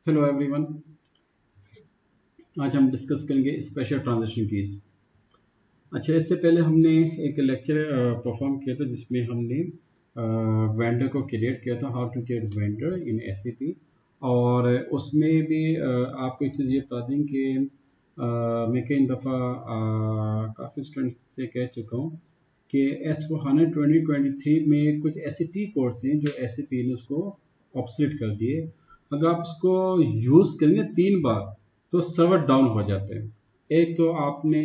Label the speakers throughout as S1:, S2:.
S1: Hello everyone. आज हम discuss करेंगे स्पेशल ट्रांजैक्शन कीज। अच्छा, इससे पहले हमने एक लेक्चर परफॉर्म किया था जिसमें हमने वेंडर को क्रिएट किया था, how to create vendor in SAP. और उसमें भी आपको एक चीज़ ये बता दें कि मैं कई दफ़ा काफ़ी स्टूडेंट से कह चुका हूँ कि S/4HANA 2023 में कुछ ऐसे टी कोड्स हैं जो एसएपी ने उसको ऑब्सोलीट कर दिए। अगर आप उसको यूज़ करेंगे 3 बार तो सर्वर डाउन हो जाते हैं। एक तो आपने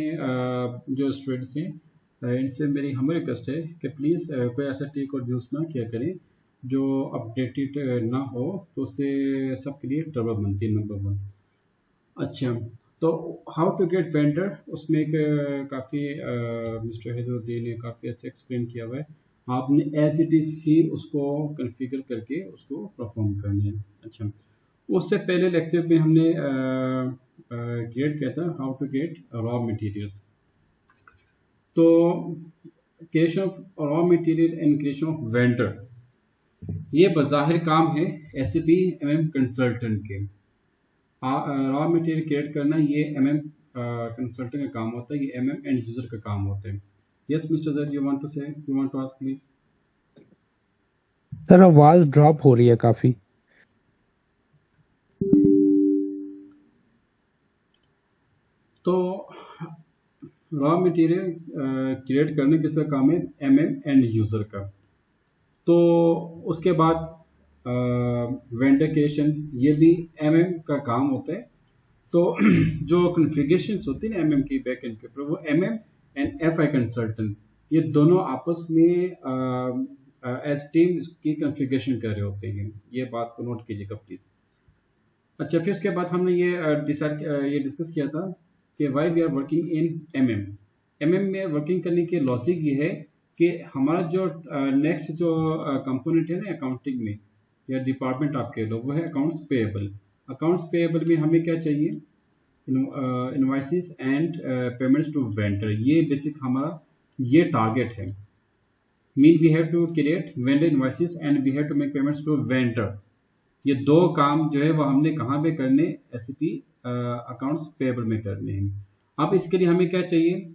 S1: जो स्टूडेंट्स हैं इनसे मेरी हमें रिक्वेस्ट है कि प्लीज़ कोई ऐसा टी कोड यूज़ ना किया करें जो अपडेटेड ना हो, तो उससे सबके लिए ट्रबल बनती है। नंबर 1। अच्छा, तो हाउ टू गेट वेंडर, उसमें एक काफ़ी मिस्टर हैदरुद्दीन ने काफ़ी अच्छा एक्सप्लेन किया हुआ है। आपने एज इट इज़ ही उसको कॉन्फ़िगर करके उसको परफॉर्म करना है। अच्छा, उससे पहले लेक्चर में हमने क्रिएट किया था how to get raw materials. तो creation of raw material and creation of vendor, ये बज़ाहिर काम है एसएपी एमएम कंसल्टेंट के। रॉ मटेरियल क्रिएट करना ये एमएम कंसल्टेंट का काम होता है, ये एमएम एंड यूजर का काम होता है। यस मिस्टर जज, you want to say, you want to ask please.
S2: Sir आवाज ड्रॉप हो रही है काफी।
S1: तो रॉ मटेरियल क्रिएट करने किसका काम है? एमएम एंड यूजर का। तो उसके बाद वेंडर क्रिएशन, ये भी एमएम का काम होता है। तो जो कॉन्फ़िगरेशन होती है ना एमएम की बैक एंड के ऊपर, वो एमएम एंड एफआई कंसल्टेंट ये दोनों आपस में एज टीम की कॉन्फ़िगरेशन कर रहे होते हैं। ये बात को नोट कीजिएगा प्लीज। अच्छा, फिर उसके बाद हमने ये डिस्कस किया था कि why we are working in MM. MM में वर्किंग करने की लॉजिक ये है कि हमारा जो नेक्स्ट जो कंपोनेंट है ना अकाउंटिंग में या डिपार्टमेंट आपके लोग, वो है अकाउंट्स पेएबल। अकाउंट्स पेएबल में हमें क्या चाहिए? Invoices and payments to vendor. ये बेसिक हमारा ये टारगेट है। Mean we have to create vendor invoices and we have to make payments to vendor. ये दो काम जो है वो हमने कहाँ पे करने? एसएपी अकाउंट्स पेएबल में करने हैं। अब इसके लिए हमें क्या चाहिए?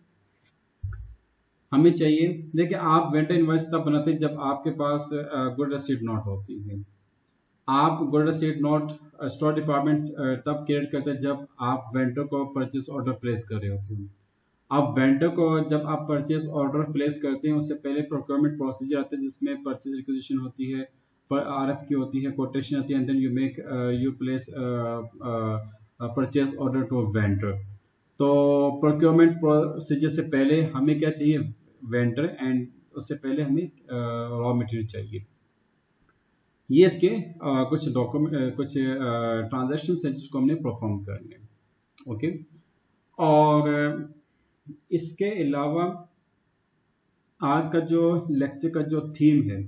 S1: हमें चाहिए, देखिए आप वेंडर इनवॉइस तब बनाते हैं जब आपके पास गुड रसीद नोट होती है। आप गुड रसीद नोट स्टोर डिपार्टमेंट तब क्रिएट करते हैं जब आप वेंडर को परचेस ऑर्डर प्लेस कर रहे होते हैं। अब वेंडर को जब आप परचेस ऑर्डर प्लेस करते हैं उससे पहले प्रोक्योरमेंट प्रोसीजर आता है जिसमें परचेस रिक्विजिशन होती है, आरएफक्यू होती है, कोटेशन होती है, and then you place purchase order to vendor. तो प्रोक्योरमेंट प्रोसीजर से पहले हमें क्या चाहिए? वेंडर, एंड उससे पहले हमें रॉ मटेरियल चाहिए। ये इसके कुछ डॉक्यूमेंट कुछ ट्रांजैक्शन है जिसको हमने परफॉर्म करने हैं। ओके, और इसके अलावा आज का जो लेक्चर का जो थीम है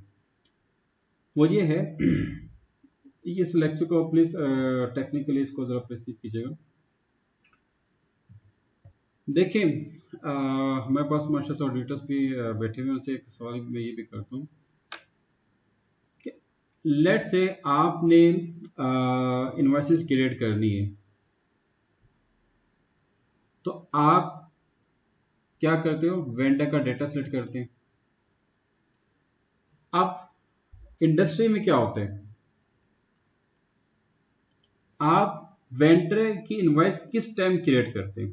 S1: वो ये है। इस लेक्चर को प्लीज टेक्निकली इसको जरा प्रिसीव कीजिएगा। देखिए, हमारे पास मास्टर्स से ऑडिटर्स भी बैठे हुए हैं, उनसे एक सवाल मैं ये भी करता हूँ कि लेट से आपने इनवॉइसेस क्रिएट करनी है, तो आप क्या करते हो? वेंडर का डेटा सेलेक्ट करते हैं। अब इंडस्ट्री में क्या होता है? आप वेंडर की इनवॉइस किस टाइम क्रिएट करते हैं?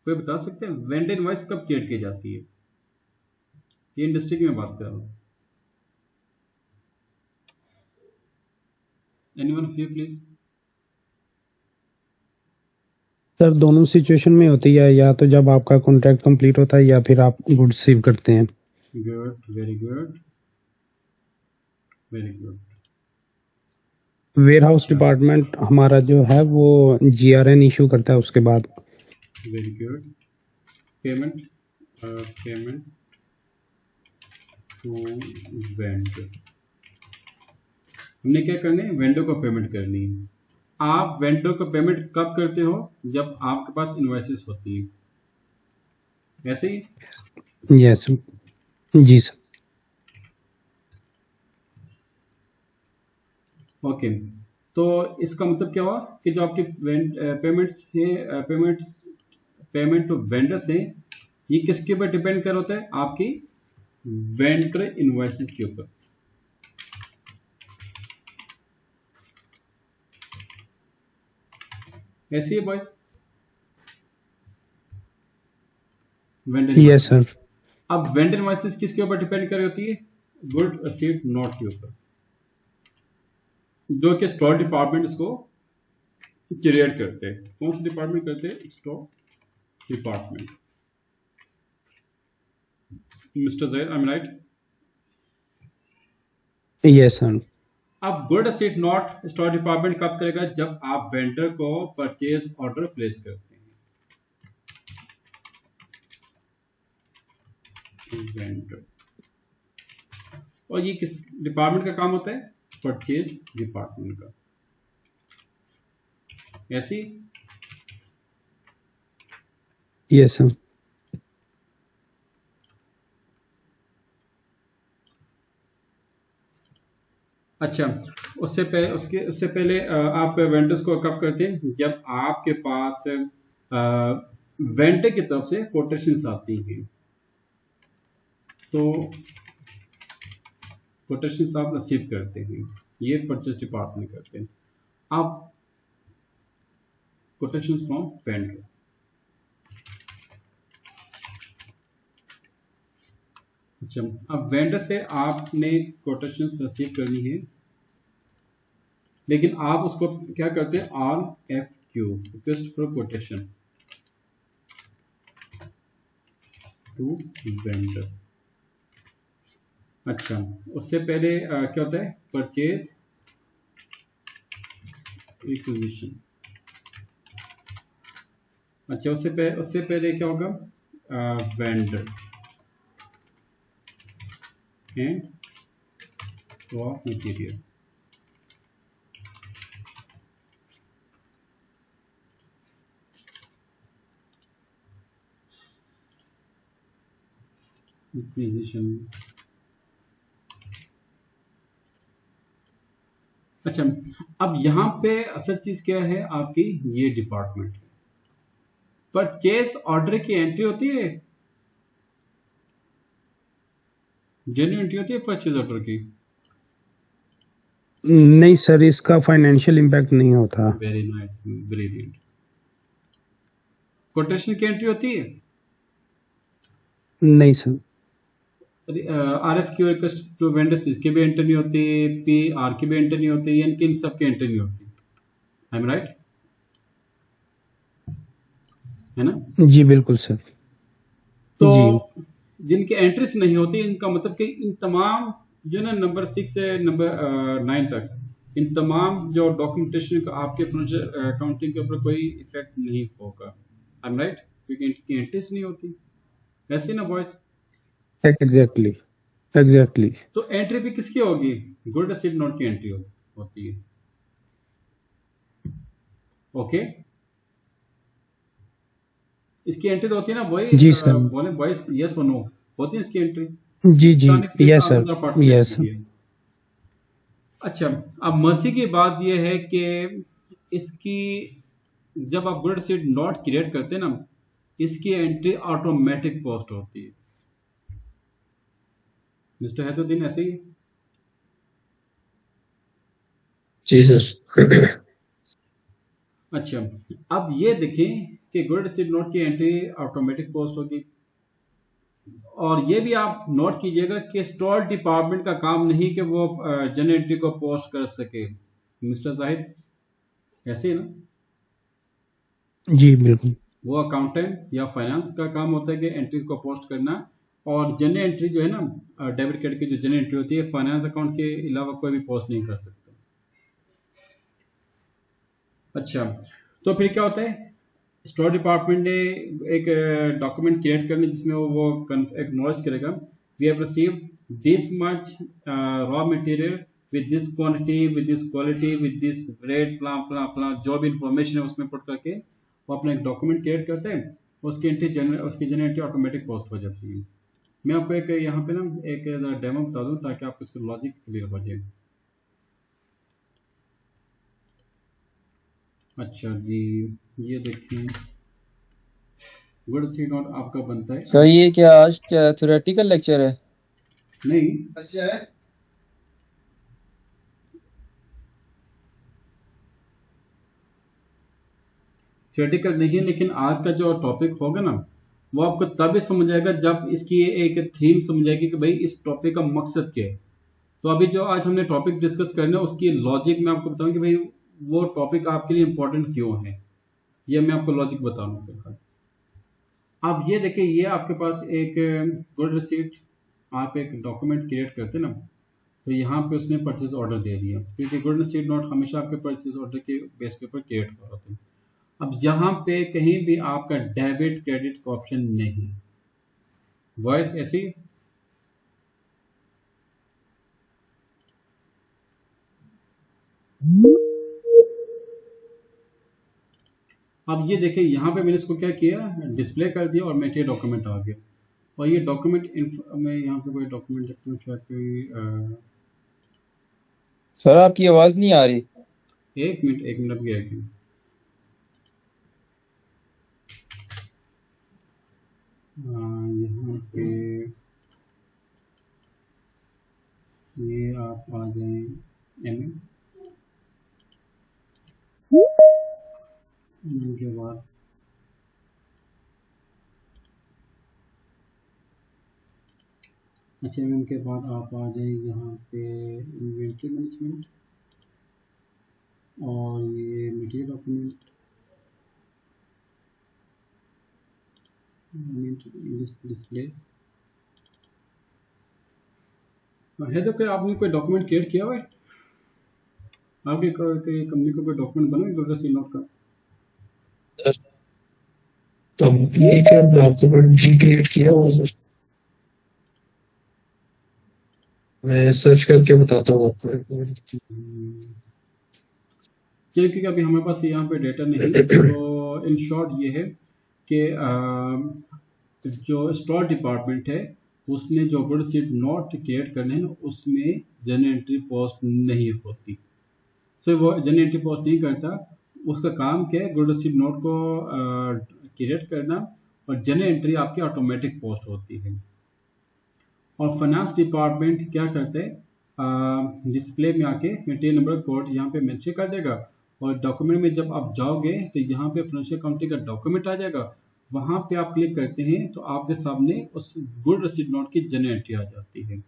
S1: कोई बता सकते हैं वेंडर इनवॉइस कब क्रिएट की जाती है? ये इंडस्ट्री की मैं बात कर रहा हूँ। Anyone of you please.
S2: Sir दोनों सिचुएशन में होती है, या तो जब आपका कॉन्ट्रैक्ट कंप्लीट होता है या फिर आप गुड्स रिसीव करते हैं।
S1: Good, very good, very good.
S2: Warehouse
S1: अच्छा,
S2: डिपार्टमेंट हमारा जो है वो जीआरएन इशू करता है उसके बाद।
S1: Very good. Payment, payment to vendor, हमने क्या करना है? वेंडर को पेमेंट करनी है। आप वेंडर को पेमेंट कब करते हो? जब आपके पास इनवॉइसेस होती है, ऐसे ही।
S2: यस जी सर।
S1: ओके, तो इसका मतलब क्या हुआ कि जो आपके पेमेंट टू वेंडर्स है, ये किसके ऊपर डिपेंड कर होता है? आपकी वेंडर इनवॉइसेस के ऊपर। ऐसी है बॉयस, वेंडर
S2: यस सर।
S1: अब वेंडर इनवॉइसेस किसके ऊपर डिपेंड कर रही होती है? गुड रिसीव्ड नोट के ऊपर, जो कि स्टोर डिपार्टमेंट इसको क्रिएट करते हैं। कौन सा डिपार्टमेंट करते हैं? Store department. Mister Zaid, I am right?
S2: Yes sir.
S1: अब good received note store department कब करेगा? जब आप वेंडर को परचेज ऑर्डर प्लेस करते हैं। वेंडर, और ये किस डिपार्टमेंट का काम होता है? परचेज डिपार्टमेंट का। ऐसी?
S2: Yes sir.
S1: अच्छा, उससे पहले आप वेंडर्स को कब करते हैं? जब आपके पास वेंडर की तरफ से कोटेशंस आती हैं, तो कोटेशंस आप रिसीव करते हैं, ये परचेज डिपार्टमेंट करते हैं। आप कोटेशंस फ्रॉम वेंडर। अच्छा, अब वेंडर से आपने कोटेशंस रिसीव करनी है, लेकिन आप उसको क्या करते हैं? RFQ, request for quotation to vendor. अच्छा, उससे पहले क्या होता है? Purchase requisition. अच्छा, उससे पहले क्या होगा? Vendor and raw material. Requisition. अच्छा, अब यहां पे असल चीज क्या है? आपकी ये डिपार्टमेंट परचेज ऑर्डर की एंट्री होती है, जेन्युइन एंट्री होती है परचेज ऑर्डर की।
S2: नहीं सर, इसका फाइनेंशियल इम्पैक्ट नहीं होता।
S1: Very nice, brilliant. कोटेशन की एंट्री होती है?
S2: नहीं sir.
S1: RFQ request to vendors, इसके भी एंटर नहीं होती, PR की भी एंटर नहीं होती, यानी इन सबके एंटर नहीं होती। आई एम राइट? है ना?
S2: जी बिल्कुल सर।
S1: तो
S2: जी
S1: जिनकी एंट्रीज नहीं होती, इनका मतलब कि इन तमाम जो ना नंबर 6 से नंबर 9 तक, इन तमाम जो डॉक्यूमेंटेशन का आपके फाइनेंशियल अकाउंटिंग के ऊपर कोई इफेक्ट नहीं होगा। आई एम राइट? क्योंकि इनकी एंट्रीज नहीं होती। ऐसे ना बॉयज?
S2: Exactly exactly.
S1: तो एंट्री भी किसकी होगी? गुड रिसीव्ड नोट की एंट्री होती है। ओके, इसकी एंट्री तो होती है ना? वही
S2: जी सर।
S1: बोले बॉयज, यस और नो, होती है इसकी एंट्री?
S2: जी जी।
S1: शानी प्लीज
S2: यस
S1: आप
S2: सर।
S1: जरा पार्टिसिपेट
S2: यस सर।
S1: कीजिए। अच्छा, अब मजे की बात यह है कि इसकी जब आप गुड सीट नोट क्रिएट करते हैं ना, इसकी एंट्री ऑटोमेटिक पोस्ट होती है। मिस्टर हैदुद्दीन, ऐसे ही?
S3: जी सर।
S1: अच्छा, अब ये देखें कि गुड सीट नोट की एंट्री ऑटोमेटिक पोस्ट होगी, और ये भी आप नोट कीजिएगा कि स्टोर डिपार्टमेंट का काम नहीं कि वो जनरल एंट्री को पोस्ट कर सके। मिस्टर जाहिद, ऐसे ही ना?
S2: जी बिल्कुल।
S1: वो अकाउंटेंट या फाइनेंस का काम होता है कि एंट्रीज को पोस्ट करना, और जनरल एंट्री जो है ना, डेबिट क्रेडिट की जो जनरल एंट्री होती है, फाइनेंस अकाउंट के अलावा कोई भी पोस्ट नहीं कर सकता। अच्छा, तो फिर क्या होता है? स्टोर डिपार्टमेंट ने एक डॉक्यूमेंट क्रिएट करना जिसमें वो एक्नॉलेज करेगा, we have received this much raw material with this quantity, with this quality, with this rate, फला फला फला, जो भी इंफॉर्मेशन है उसमें पुट करके वो अपना एक डॉक्यूमेंट क्रिएट करते हैं। उसकी एंट्री ऑटोमेटिक पोस्ट हो जाती है। मैं आपको एक यहाँ पे ना एक डेमो बता दूं ताकि आपको इसका लॉजिक क्लियर हो जाए। अच्छा जी, ये देखिए गुड सी नोट आपका बनता है।
S4: सर ये क्या आज क्या थ्योरेटिकल लेक्चर है?
S1: नहीं, थ्योरेटिकल नहीं है, लेकिन आज का जो टॉपिक होगा ना वो आपको तभी समझ आएगा जब इसकी एक थीम समझ आएगी कि भाई इस टॉपिक का मकसद क्या है। तो अभी जो आज हमने टॉपिक डिस्कस करना है उसकी लॉजिक मैं आपको बताऊं कि भाई वो टॉपिक आपके लिए इंपॉर्टेंट क्यों है, ये मैं आपको लॉजिक बताऊंगा। आप ये देखिए, ये आपके पास एक गुड रिसीट, आप एक डॉक्यूमेंट क्रिएट करते हैं ना, तो यहाँ पे उसने परचेज ऑर्डर दे दिया, क्योंकि गुड रिसीट नोट हमेशा आपके परचेज ऑर्डर के बेस के ऊपर क्रिएट हो होते हैं। अब यहाँ पे कहीं भी आपका डेबिट क्रेडिट का ऑप्शन नहीं, वॉइस ऐसी। अब ये देखिए यहाँ पे मैंने इसको क्या किया, डिस्प्ले कर दिया और मेरे डॉक्यूमेंट आ गया। और ये डॉक्यूमेंट मैं यहाँ पे कोई डॉक्यूमेंट लिखता हूँ, क्या कोई
S4: सर आपकी आवाज नहीं आ रही।
S1: एक मिनट अब गया कि यहाँ पे ये आप आ जाए एम के बाद अच्छा एम के बाद आप आ जाए यहाँ पे इन्वेंट्री मैनेजमेंट और ये मटेरियल डॉक्यूमेंट डिस्प्लेस है। तो क्या आपने कोई डॉक्यूमेंट क्रिएट किया हुआ है आपकी कंपनी को, कोई डॉक्यूमेंट बना है गुड सी नोट का?
S3: तो ये क्या डॉक्यूमेंट जी क्रिएट किया हुआ सर? मैं सर्च करके बताता हूँ आपको।
S1: चलिए, क्योंकि अभी हमारे पास यहाँ पे डेटा नहीं, तो इन शॉर्ट ये है कि जो स्टोर डिपार्टमेंट है उसने जो गुड सीट नोट क्रिएट करने हैं उसमें जनरल एंट्री पोस्ट नहीं होती। सो वो जनरल एंट्री पोस्ट नहीं करता, उसका काम क्या है, गुड सीट नोट को क्रिएट करना, और जनरल एंट्री आपकी ऑटोमेटिक पोस्ट होती है। और फाइनेंस डिपार्टमेंट क्या करते हैं, डिस्प्ले में आके मटेरियल नंबर कोड यहाँ पे मेंशन कर देगा, और डॉक्यूमेंट में जब आप जाओगे तो यहाँ पे फाइनेंशियल अकाउंटिंग का डॉक्यूमेंट आ जाएगा, वहां पे आप क्लिक करते हैं तो आपके सामने उस गुड रसीद नोट की जनरल एंट्री आ जाती है।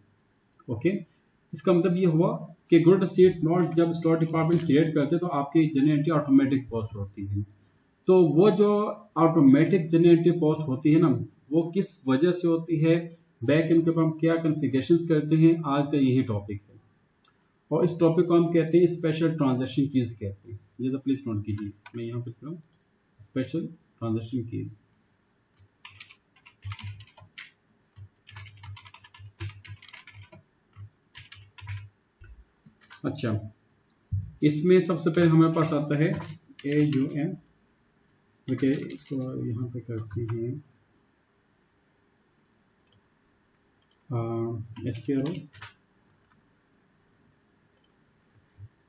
S1: ओके, इसका मतलब ये हुआ कि गुड रसीद नोट जब स्टोर डिपार्टमेंट क्रिएट करते हैं तो आपकी जनरल एंट्री ऑटोमेटिक पोस्ट होती है। तो वो जो ऑटोमेटिक जनरल एंट्री पोस्ट होती है ना, वो किस वजह से होती है, बैक एंड के ऊपर हम क्या कॉन्फ़िगरेशंस करते हैं, आज का यही टॉपिक है। और इस टॉपिक को हम कहते हैं स्पेशल ट्रांजैक्शन कीज कहते हैं। ये सब प्लीज नोट कीजिए, मैं यहाँ पे लिख रहा हूँ स्पेशल ट्रांजैक्शन कीज। अच्छा, इसमें सबसे पहले हमारे पास आता है AUM। ओके, इसको यहाँ पे करते हैं STRO।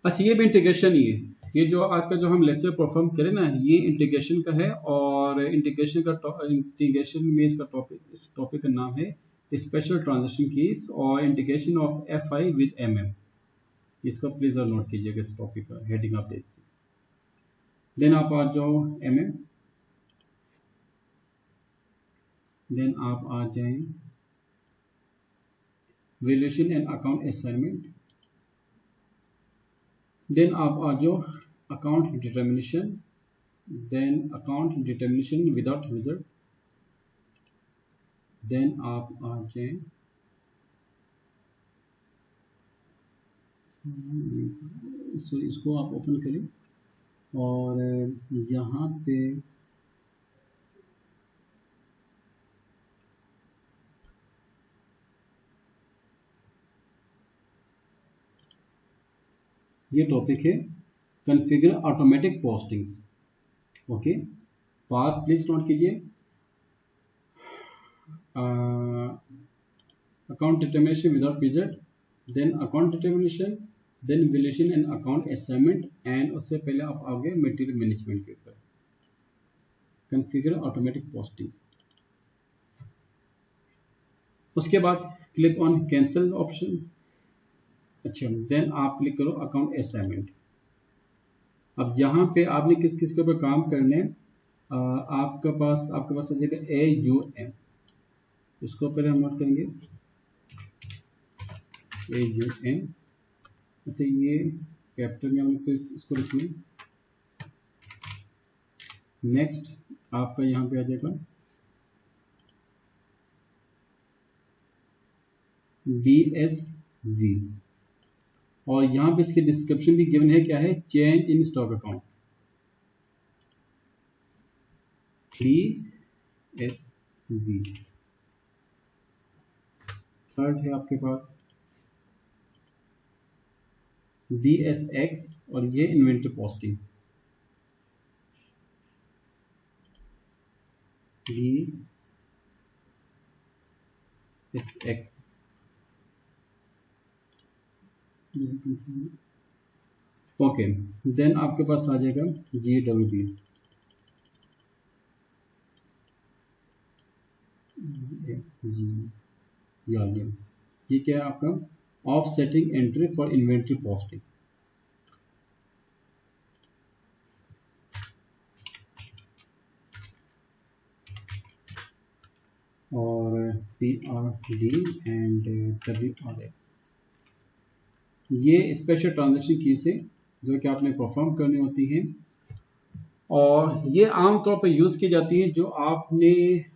S1: अच्छा, ये भी इंटीग्रेशन ही है, ये जो आज का जो हम लेक्चर परफॉर्म करें ना, ये इंटीग्रेशन का है। और इंटीग्रेशन में इसका टॉपिक, इस टॉपिक का नाम है स्पेशल ट्रांजैक्शन कीज और integration of FI with MM। इसका प्लीज नोट कीजिएगा, इस टॉपिक का हेडिंग आप देखिए। देन आप आ जाओ MM, देन आप आ जाए valuation and account assignment, then आप आ जाओ account determination, then account determination without result, then आप आ जाए इसको आप ओपन करें और यहाँ पे ये टॉपिक है configure automatic postings. Okay, path please note कीजिए, account determination without visit, then account determination, then valuation and account assignment, and उससे पहले आप आओगे मटेरियल मैनेजमेंट के ऊपर, कॉन्फ़िगर ऑटोमेटिक पोस्टिंग। उसके बाद क्लिक ऑन कैंसिल ऑप्शन। अच्छा, देन आप क्लिक करो अकाउंट असाइनमेंट। अब यहाँ पे आपने किस किस के ऊपर काम करने, आपके पास आ जाएगा AUM, इसको पहले हम नोट करेंगे AUM। अच्छा, ये कैपिटल में हम इसको लिखेंगे। नेक्स्ट आपका यहाँ पे आ जाएगा DSV, और यहाँ पे इसके डिस्क्रिप्शन भी गिवन है, क्या है, change in stock account DSV। Third है आपके पास DSX, और ये inventory posting DSX। Okay, then आपके पास आ जाएगा GWB, ये क्या है आपका, offsetting entry for inventory posting. और PRD एंड WRX, ये स्पेशल ट्रांजैक्शन की से जो कि आपने परफॉर्म करनी होती है, और ये आमतौर पर यूज की जाती है जो आपने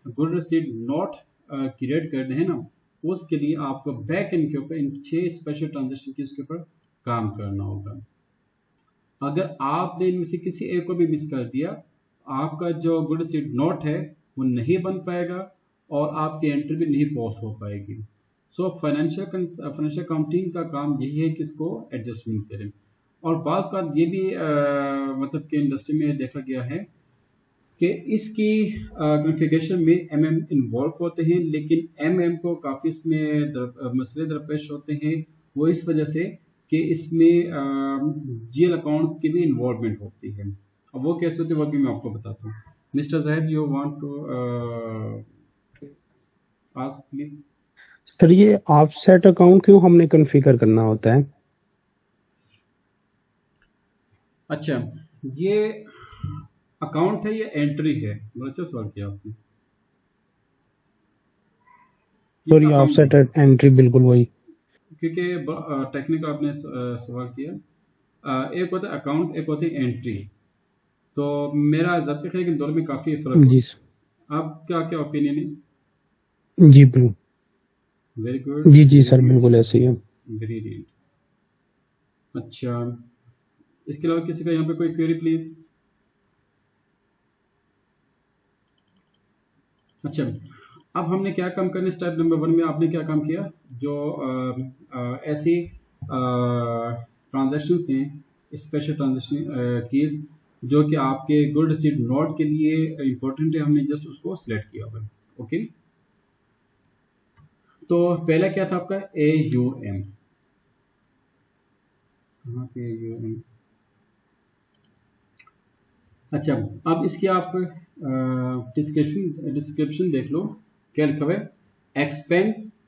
S1: गुड रिसीव्ड नोट क्रिएट करने हैं ना, उसके लिए आपको बैक एंड के ऊपर इन 6 स्पेशल ट्रांजैक्शन की के ऊपर काम करना होगा। अगर आपने इनमें से किसी एक को भी मिस कर दिया, आपका जो गुड रिसीव्ड नोट है वो नहीं बन पाएगा और आपकी एंट्री भी नहीं पोस्ट हो पाएगी। सो फाइनेंशियल अकाउंटिंग का काम यही है कि इसको एडजस्टमेंट करें। और बाज़ का ये भी मतलब कि इंडस्ट्री में देखा गया है कि इसकी कॉन्फ़िगरेशन में MM इन्वॉल्व होते हैं, लेकिन MM को काफ़ी इसमें मसले दरपेश होते हैं, वो इस वजह से कि इसमें GL अकाउंट्स की भी इन्वॉल्वमेंट होती है। अब वो कैसे होती है वो भी मैं आपको बताता हूँ। Mister Zahid, you want to ask please.
S2: Sir ये ऑफसेट अकाउंट क्यों हमने कॉन्फ़िगर करना होता है?
S1: अच्छा, ये अकाउंट है, ये एंट्री है, बहुत अच्छा सवाल किया आपने।
S2: सर ये ऑफसेट एंट्री बिल्कुल वही,
S1: क्योंकि टेक्निकल आपने सवाल किया। एक होता है अकाउंट, एक होती है एंट्री, तो मेरा ज़ाती ख्याल है कि दोनों में काफ़ी फर्क
S2: जी
S1: है। आपका क्या ओपिनियन है?
S2: जी बिल्कुल,
S1: वेरी गुड।
S2: जी सर बिल्कुल ऐसे ही है।
S1: ग्रेडियंट। अच्छा, इसके अलावा किसी का यहाँ पे कोई क्वेरी प्लीज? अच्छा, अब हमने क्या काम करना, स्टेप नंबर 1 में आपने क्या काम किया, जो ऐसी ट्रांजैक्शंस हैं, स्पेशल ट्रांजैक्शन कीज जो कि आपके गुड रिसीव्ड नोट के लिए इंपॉर्टेंट है, हमने जस्ट उसको सिलेक्ट किया हुआ है। ओके, तो पहला क्या था आपका AUM, कहाँ पे AUM? अच्छा, अब इसकी आप डिस्क्रिप्शन देख लो, क्या लिखा हुआ है, एक्सपेंस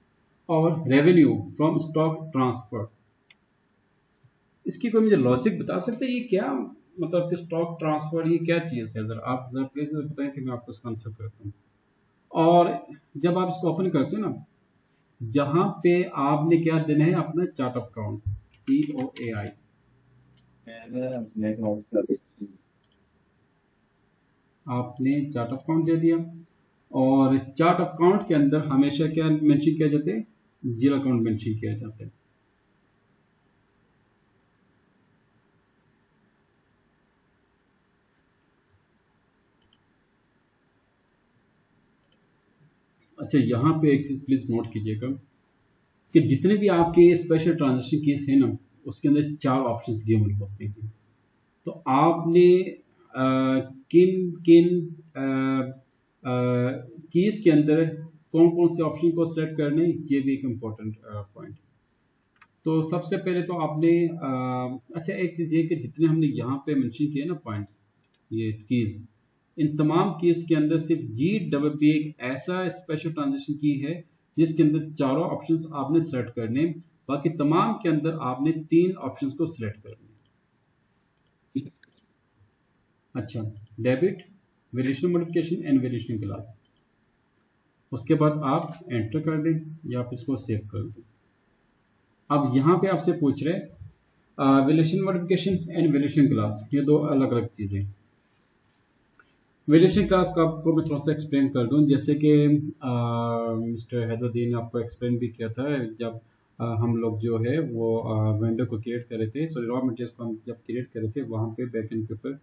S1: और रेवेन्यू फ्रॉम स्टॉक ट्रांसफर। इसकी कोई मुझे लॉजिक बता सकते हैं, ये क्या मतलब कि स्टॉक ट्रांसफर ये क्या चीज़ है? जरा आप जरा प्लीज बताएं कि मैं आपको इसका आंसर करता हूँ। और जब आप इसको ओपन करते हो ना, जहां पे आपने क्या देना है, अपना चार्ट ऑफ अकाउंट COAI, आपने चार्ट ऑफ अकाउंट दे दिया, और चार्ट ऑफ अकाउंट के अंदर हमेशा क्या मेंशन किया जाता है, जीरो अकाउंट मेंशन किया जाता है। अच्छा, यहाँ पे एक चीज प्लीज नोट कीजिएगा कि जितने भी आपके स्पेशल ट्रांजैक्शन केस है ना, उसके अंदर 4 ऑप्शंस गिवन होते हैं। तो आपने किन किन केस के अंदर कौन कौन से ऑप्शन को सेलेक्ट करने, ये भी एक इम्पोर्टेंट पॉइंट। तो सबसे पहले तो आपने अच्छा एक चीज़ ये कि जितने हमने यहाँ पे मेंशन किए ना पॉइंट्स, ये कीज, इन तमाम कीज के अंदर सिर्फ GWP एक ऐसा स्पेशल ट्रांजेक्शन की है जिसके अंदर चारों ऑप्शंस आपने सेलेक्ट करने, बाकी तमाम के अंदर आपने 3 ऑप्शंस को सिलेक्ट करना। अच्छा, debit, valuation modification and valuation class. उसके बाद आप एंटर कर दें या आप इसको सेव कर दें। अब यहाँ पे आपसे पूछ रहे valuation modification and valuation class, ये दो अलग अलग चीजें। वैल्यूएशन क्लास का आपको मैं थोड़ा सा एक्सप्लेन कर दूं, जैसे कि मिस्टर हैदरुद्दीन ने आपको एक्सप्लेन भी किया था जब हम लोग जो है वो वेंडर को क्रिएट कर रहे थे, सॉरी रॉ मटेरियल्स को हम जब क्रिएट कर रहे थे वहाँ पे बैकएंड के ऊपर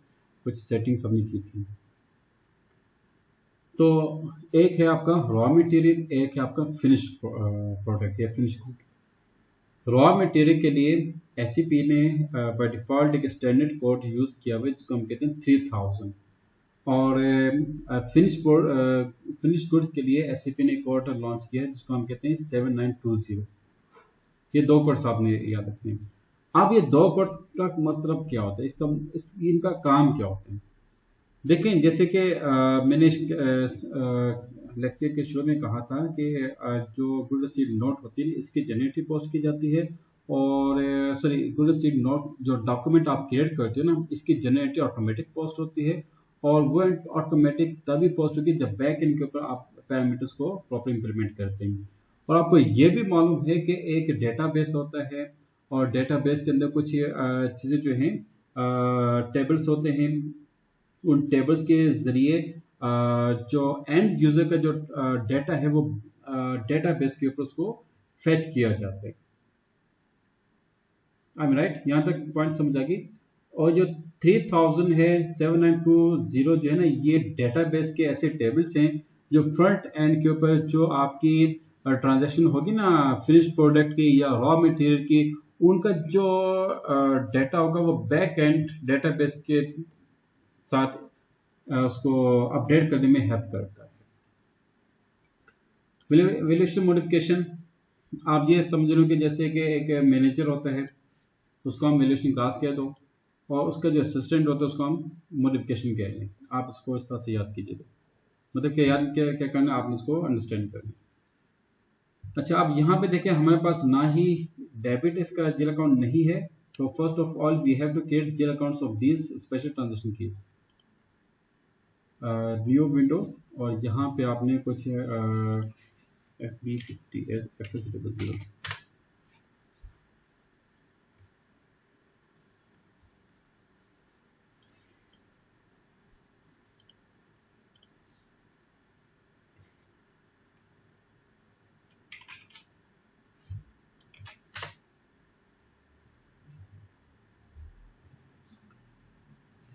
S1: कुछ सेटिंग्स हमने की थी। तो एक है आपका रॉ मटेरियल, एक है आपका फिनिश प्रोडक्ट या फिनिश गुड। रॉ मटेरियल के लिए एससीपी ने बाय डिफॉल्ट एक स्टैंडर्ड कोड यूज किया हुआ है जिसको हम कहते हैं 3000, और फिनिश गुड्स के लिए एससीपी ने एक और लॉन्च किया है जिसको हम कहते हैं 7920। ये दो कोड्स आपने याद रखने हैं। अब ये दो कोड्स का मतलब क्या होता है, इनका काम क्या होता है? देखें, जैसे कि मैंने लेक्चर के शुरू में कहा था कि जो गूगल सीड नोट होती है इसकी जनरेटिव पोस्ट की जाती है, और सॉरी गूगल सीड नोट जो डॉक्यूमेंट आप क्रिएट करते हो ना इसकी जनरेटिव ऑटोमेटिक पोस्ट होती है, और वो ऑटोमेटिक तभी पोस्ट होगी जब बैक एंड के ऊपर आप पैरामीटर्स को प्रॉपर इंप्लीमेंट करते हैं। और आपको ये भी मालूम है कि एक डेटाबेस होता है और डेटाबेस के अंदर कुछ चीज़ें जो हैं टेबल्स होते हैं, उन टेबल्स के जरिए जो एंड यूजर का जो डेटा है वो डेटाबेस के ऊपर उसको फेच किया जाता है। आई एम राइट, यहाँ तक पॉइंट समझ आ गई। और जो 3000 है 7920 जो है ना, ये डेटाबेस के ऐसे टेबल्स हैं जो फ्रंट एंड के ऊपर जो आपकी ट्रांजैक्शन होगी ना फिनिश प्रोडक्ट की या रॉ मटेरियल की, उनका जो डेटा होगा वो बैक एंड डेटाबेस के साथ उसको अपडेट करने में हेल्प करता है। वैल्यूएशन मॉडिफिकेशन आप ये समझ लो कि जैसे कि एक मैनेजर होता है उसको हम वैल्यूएशन क्लास कह दो, और उसका जो असिस्टेंट होता है उसको हम मॉडिफिकेशन कह लें। आप इसको इस तरह से याद कीजिए, मतलब कि याद क्या करना आपने इसको अंडरस्टैंड करना। अच्छा, अब यहाँ पे देखें हमारे पास ना ही डेबिट इसका जील अकाउंट नहीं है, तो first of all we have to create GL accounts of these special transaction keys. New window, और यहाँ पे आपने कुछ FB50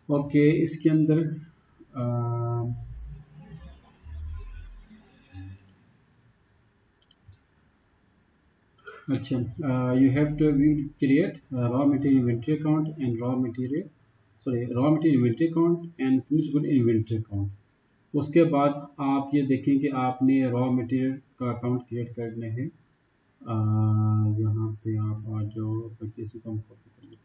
S1: ओके, इसके अंदर अच्छा, you have to create raw material inventory account and raw material inventory account and finish good inventory account. उसके बाद आप ये देखें कि आपने रॉ मटेरियल का अकाउंट क्रिएट करने हैं। यहाँ पे आप आ जाओ, किसी को हम कॉपी कर लेते हैं।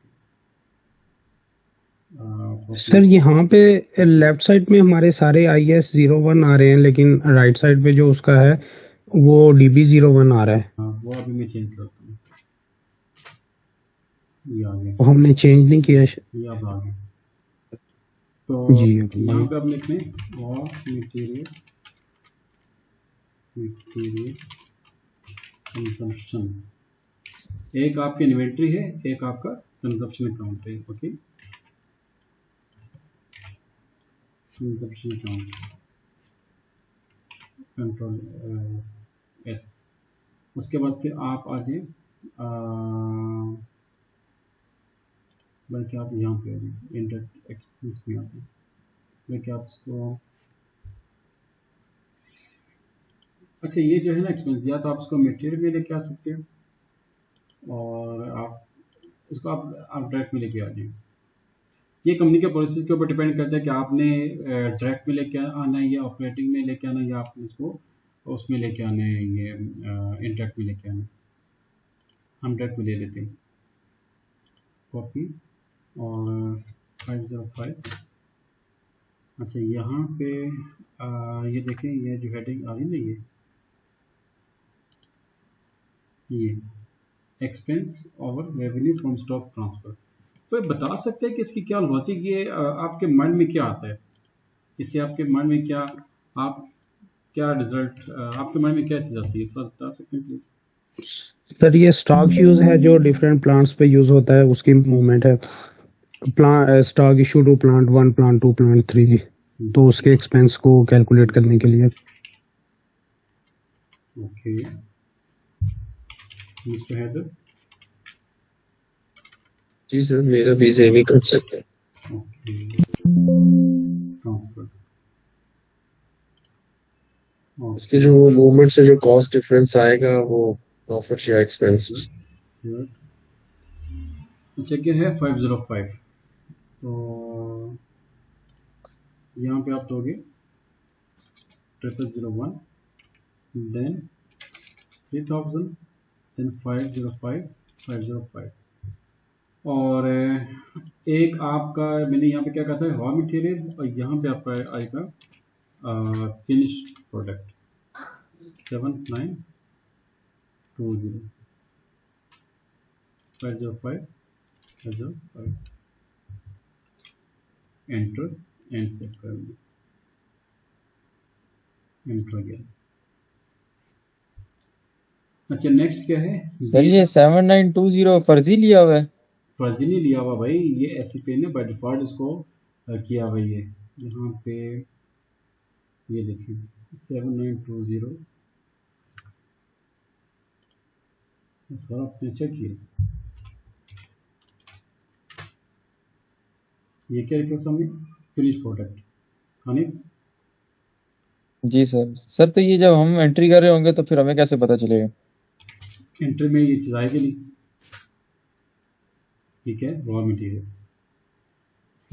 S2: सर यहाँ पे लेफ्ट साइड में हमारे सारे IS01 आ रहे हैं, लेकिन राइट साइड पे जो उसका है वो DB01 आ रहा है।
S1: वो अभी मैं चेंज करता हूँ, ये आ गया।
S2: वो हमने चेंज नहीं किया।
S1: ये अब आ गया। तो
S2: जी
S1: यहाँ पे आप लिख लें रॉ मटेरियल कंजम्पशन। एक आपकी इन्वेंट्री है, एक आपका कंजम्पशन अकाउंट है। Okay, consumption account control S. उसके बाद फिर आप आ जाए, बल्कि आप यहाँ पे आ जाए इंटर एक्सपेंस में आते हैं, बल्कि आप इसको अच्छा ये जो है ना एक्सपेंस, या तो आप इसको मटेरियल में लेके आ सकते हैं और आप इसको आप डायरेक्ट में लेके आ जाए। ये कंपनी के पॉलिसीज के ऊपर डिपेंड करता है कि आपने डायरेक्ट में लेके आना है या ऑपरेटिंग में लेके आना है, या आपने इसको उसमें लेके आने हैं, ये इंटरेक्ट में लेके आना है। 100 को ले लेते हैं, कॉपी और 505। अच्छा यहाँ पे ये देखें, ये जो हेडिंग आ रही है ना, ये एक्सपेंस और रेवेन्यू फ्रॉम स्टॉक ट्रांसफर। तो ये बता सकते हैं कि इसकी क्या लॉजिक, ये आपके माइंड में क्या आता है, इससे आपके माइंड में क्या, आप क्या रिजल्ट, आपके माइंड में क्या चीज़ आती है, थोड़ा बता सकते हैं प्लीज।
S2: सर ये स्टॉक यूज है जो डिफरेंट प्लांट्स पे यूज होता है, उसकी मूवमेंट है। Stock issue to plant 1, plant 2, plant 3, तो उसके एक्सपेंस को कैलकुलेट करने के लिए।
S1: Okay, mister Haider.
S3: जी सर, मेरा भी सेम ही कंसेप्ट है।
S1: Okay, transfer.
S3: उसके जो मूवमेंट से जो कॉस्ट डिफरेंस आएगा वो प्रॉफिट या एक्सपेंस।
S1: अच्छा क्या है 505, तो यहाँ पे आप दोगे 0001, देन 3000, देन 505, 505, और एक आपका मैंने यहाँ पे क्या कहा था, रॉ मटेरियल, और यहाँ पे आपका आएगा finish product 7920, 505, 505, enter and save कर दें, एंटर गया। अच्छा नेक्स्ट क्या है
S4: सर ये 7920 फर्जी लिया हुआ है।
S1: फर्जी नहीं लिया हुआ भाई, ये एससीपी ने बाय डिफॉल्ट इसको किया हुआ है। यहाँ पे ये देखिए 7920 सर आपने चेक किया, ये क्या लिखा सामने, फिनिश प्रोडक्ट। हनीफ
S4: जी सर। सर तो ये जब हम एंट्री कर रहे होंगे तो फिर हमें कैसे पता चलेगा?
S1: एंट्री में ये चीज़ आएगी नहीं, ठीक है। रॉ मटेरियल्स,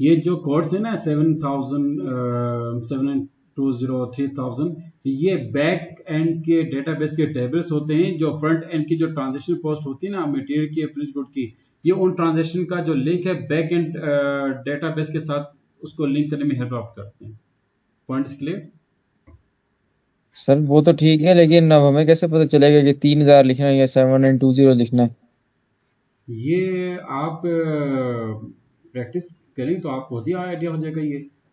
S1: ये जो कोड्स है ना 7000, 720, 3000, ये बैक एंड के डेटाबेस के टेबल्स होते हैं। जो फ्रंट एंड की जो ट्रांजेक्शन कॉस्ट होती है ना मटेरियल की, फिनिश गुड की, ये उन ट्रांजेक्शन का जो लिंक है बैक एंड डेटाबेस के साथ, उसको लिंक करने में हेल्प आउट करते हैं। Points clear?
S4: सर वो तो ठीक है, लेकिन अब हमें कैसे पता चलेगा कि 3000 लिखना है या 7920 लिखना है?
S1: ये आप प्रैक्टिस करें तो आपको खुद ही आइडिया हो जाएगा।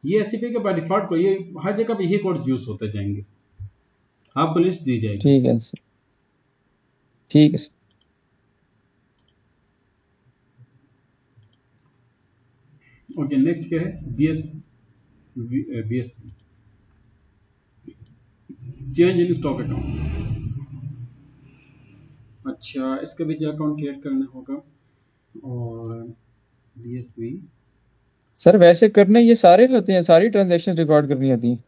S1: ये एससीपी के बाय डिफॉल्ट को ये हर जगह पे ये कोड यूज होते जाएंगे, आपको लिस्ट दी जाएगी।
S4: ठीक है सर, ठीक है सर।
S1: ओके नेक्स्ट क्या है, BS change in stock account. अच्छा इसका भी जो अकाउंट क्रिएट करना होगा, और बीएसवी
S4: सर वैसे करने ये सारे होते हैं, सारी ट्रांजैक्शन रिकॉर्ड करनी होती हैं?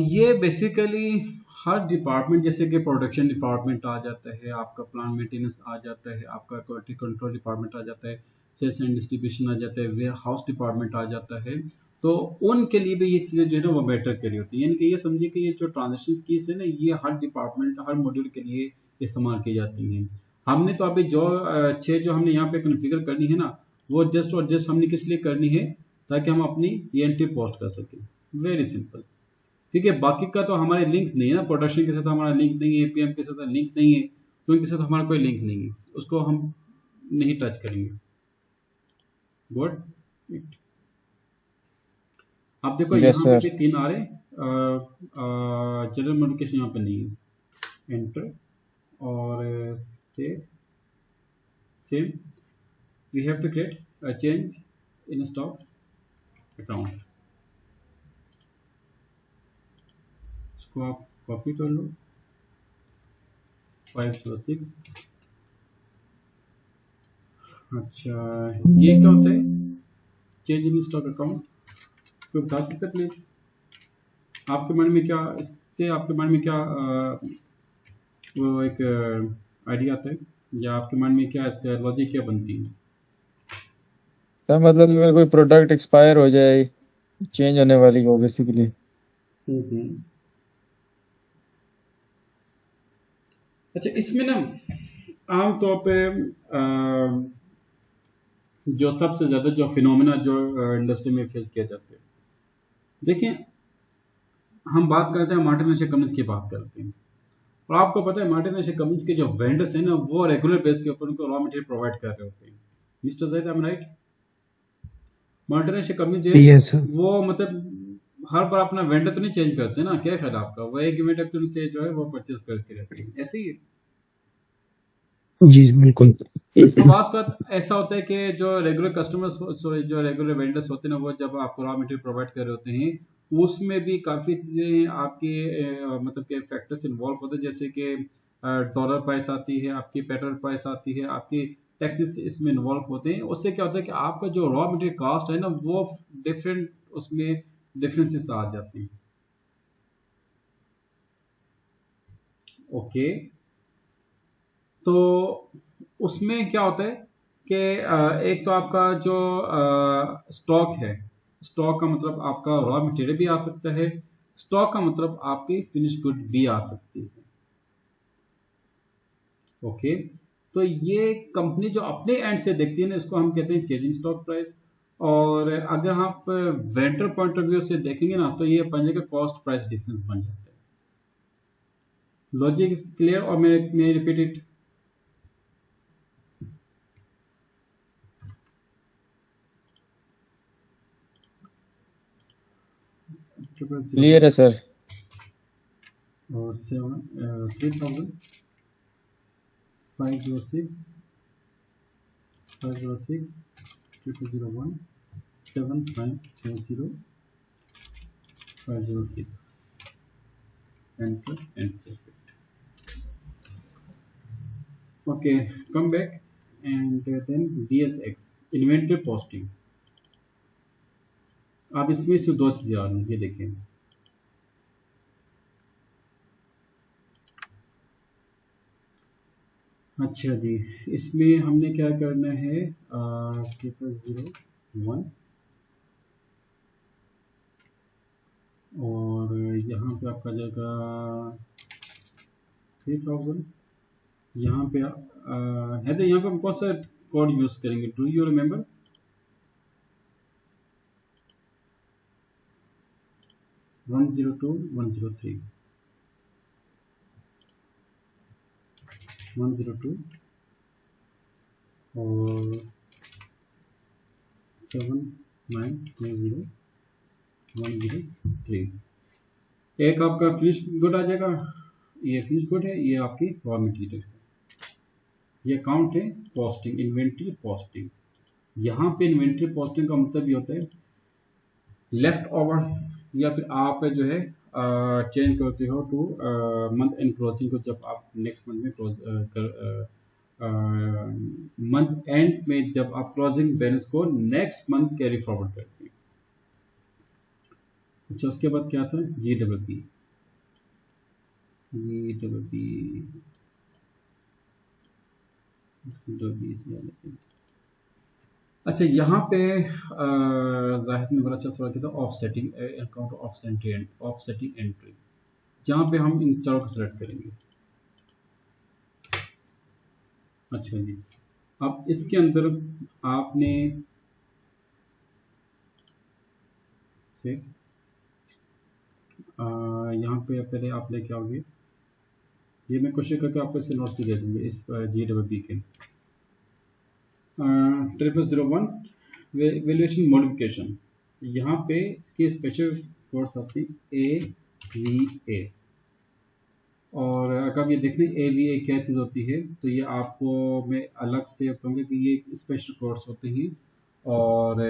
S1: ये बेसिकली हर डिपार्टमेंट, जैसे कि प्रोडक्शन डिपार्टमेंट आ जाता है, आपका प्लांट मेंटेनेंस आ जाता है, आपका क्वालिटी कंट्रोल डिपार्टमेंट आ जाता है, सेल्स एंड डिस्ट्रीब्यूशन आ जाता है, वेयर हाउस डिपार्टमेंट आ जाता है, तो उनके लिए भी ये चीज़ें जो है ना वो बेटर करी होती है। यानी कि ये समझिए कि ये जो ट्रांजेक्शन कीज है ना, ये हर डिपार्टमेंट हर मॉड्यूल के लिए इस्तेमाल की जाती हैं। हमने तो अभी जो 6 जो हमने यहाँ पे कन्फिगर करनी है ना, वो जस्ट और जस्ट हमने किस लिए करनी है, ताकि हम अपनी ये एंट्री पोस्ट कर सकें। वेरी सिंपल, ठीक है। बाकी का तो हमारे लिंक नहीं है ना, प्रोडक्शन के साथ हमारा लिंक नहीं है, एपीएम के साथ लिंक नहीं है, तो इनके साथ हमारा कोई लिंक नहीं है, उसको हम नहीं टच करेंगे। गुड, आप देखो
S4: यस
S1: यहाँ पे
S4: सर।
S1: भी 3 आ रहे, जनरल नोटिफिकेशन यहाँ पे नहीं है। एंटर और same we have to create a change in stock account. इसको आप कॉपी कर लो, 506। अच्छा ये क्या होता है चेंज इन स्टॉक अकाउंट, कोई बता सकते हैं प्लीज? आपके मन में क्या, इससे आपके मन में क्या वो एक आइडिया आता है, या आपके मन में क्या इसका लॉजिक क्या बनती है?
S4: सर मतलब अगर कोई प्रोडक्ट एक्सपायर हो जाए, चेंज होने वाली हो बेसिकली।
S1: अच्छा इसमें ना आमतौर पे जो सबसे ज़्यादा जो फिनोमेना जो इंडस्ट्री में फेस किया जाते हैं, देखिए हम बात करते हैं मल्टीनेशनल कंपनीज की बात करते हैं, और आपको पता है मल्टीनेशनल कंपनीज के जो वेंडर्स हैं ना, वो रेगुलर बेस के ऊपर उनको रॉ मटेरियल प्रोवाइड कर रहे होते हैं। Mister Zaid, I am right? Multinational company जो है
S2: यस सर।
S1: वो मतलब हर बार अपना वेंडर तो नहीं चेंज करते ना, क्या ख्याल है आपका? वो एक वेंडर से जो है वो परचेज करते रहते हैं, ऐसे ही।
S2: जी बिल्कुल।
S1: अब आज का ऐसा होता है कि जो रेगुलर कस्टमर्स, सॉरी जो रेगुलर वेंडर्स होते हैं ना, वो जब आपको रॉ मटेरियल प्रोवाइड कर रहे होते हैं, उसमें भी काफ़ी चीज़ें आपके मतलब के फैक्टर्स इन्वॉल्व होते हैं, जैसे कि डॉलर प्राइस आती है, आपकी पेट्रोल प्राइस आती है, आपकी टैक्सेस इसमें इन्वॉल्व होते हैं। उससे क्या होता है कि आपका जो रॉ मटेरियल कॉस्ट है ना, वो डिफरेंट उसमें डिफरेंसेस आ जाते हैं। ओके, तो उसमें क्या होता है कि एक तो आपका जो स्टॉक है, स्टॉक का मतलब आपका रॉ मटेरियल भी आ सकता है, स्टॉक का मतलब आपकी फिनिश गुड भी आ सकती है। ओके, तो ये कंपनी जो अपने एंड से देखती है ना, इसको हम कहते हैं चेंजिंग स्टॉक प्राइस। और अगर आप वेंडर पॉइंट ऑफ व्यू से देखेंगे ना, तो ये बन जाएगा कॉस्ट प्राइस डिफरेंस बन जाता है। लॉजिक इज क्लियर और मैं रिपीट इट?
S4: क्लियर है सर।
S1: और 3000 506 506 2201 7540 506, enter and save it. Okay, come back and then DSX inventory posting। आप इसमें से दो चीजें आ रही हैं, ये देखें। अच्छा जी, इसमें हमने क्या करना है, 001 और यहाँ पे आपका जाएगा 3000। यहाँ पे है तो यहाँ पे हम कौन सा कोड यूज करेंगे, डू यू रिमेम्बर? 102 103 102 और 7920 103। एक आपका फिनिश गुड आ जाएगा, ये फिनिश गुड है, ये आपकी रॉ मटेरियल है। ये अकाउंट है पोस्टिंग, इन्वेंट्री पोस्टिंग। यहाँ पे इन्वेंट्री पोस्टिंग का मतलब ये होता है लेफ्ट ओवर, या फिर आप जो है चेंज करते हो टू मंथ एंड क्लोजिंग को, जब आप नेक्स्ट मंथ में क्लोज मंथ एंड में जब आप क्लोजिंग बैलेंस को नेक्स्ट मंथ कैरी फॉरवर्ड करते हैं। अच्छा, उसके बाद क्या था, GWP। अच्छा, यहाँ पे जाहिद ने बड़ा अच्छा सवाल किया था, ऑफसेटिंग अकाउंट, ऑफसेटिंग एंट्री, जहाँ पे हम इन चारों को सिलेक्ट करेंगे। अच्छा जी, अब इसके अंदर आपने से यहाँ पे पहले आप लेके आओगे, ये मैं कोशिश करके आपको इसके नोट्स भी दे दूंगी इस GWP के। 0001 वैल्यूएशन मॉडिफिकेशन, यहाँ पे इसके स्पेशल कोर्स आती है AVA। और अगर ये देखने AVA क्या चीज़ होती है, तो ये आपको मैं अलग से बताऊंगा कि ये स्पेशल कोर्स होते हैं। और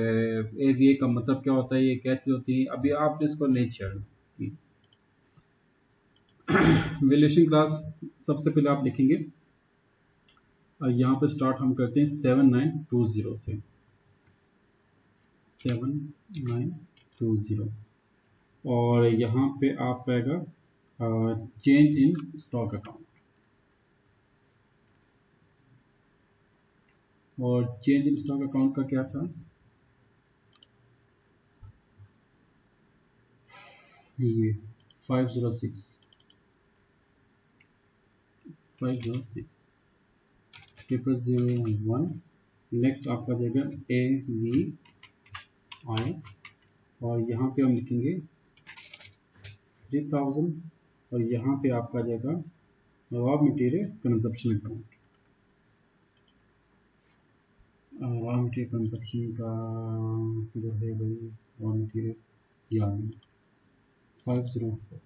S1: AVA का मतलब क्या होता है, ये क्या चीज़ होती है, अभी आपने इसको नहीं छेड़ना प्लीज़। वैल्यूएशन क्लास सबसे पहले आप लिखेंगे, और यहाँ पे स्टार्ट हम करते हैं 7920 से, 7920। और यहाँ पे आप आएगा चेंज इन स्टॉक अकाउंट, और चेंज इन स्टॉक अकाउंट का क्या था, ये 506 506। 001। नेक्स्ट आपका जाएगा AVI और यहाँ पे हम लिखेंगे 3000 और यहाँ पे आपका जाएगा raw material consumption account. Raw material consumption का किधर है भाई, रॉ मटेरियल याद नहीं, 504।